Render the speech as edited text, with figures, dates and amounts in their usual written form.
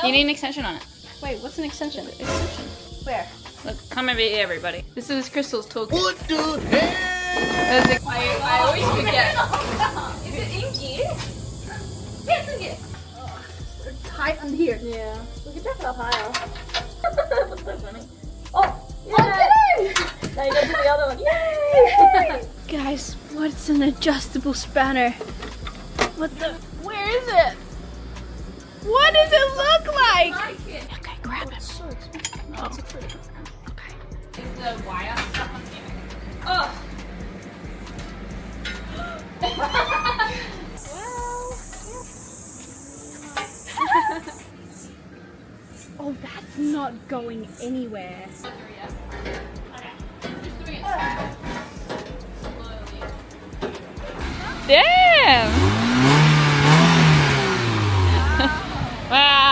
You need an extension on it. Wait, what's an extension? Extension. Where? Look, come over here, everybody. This is Crystal's toolkit. What the hell? I always forget. Is it in gear? Yeah, it's in gear. It's tight on here. Yeah. We can jack it up higher. That's so funny. Oh! Yeah. Okay! Now you go to the other one. Yay! Guys, what's an adjustable spanner? What the? Where is it? What does it look like? Okay, grab it. So expensive. Oh. It's a pretty good. Okay. Is the wire stuck on here? Oh. Oh, that's not going anywhere. Damn! Wow.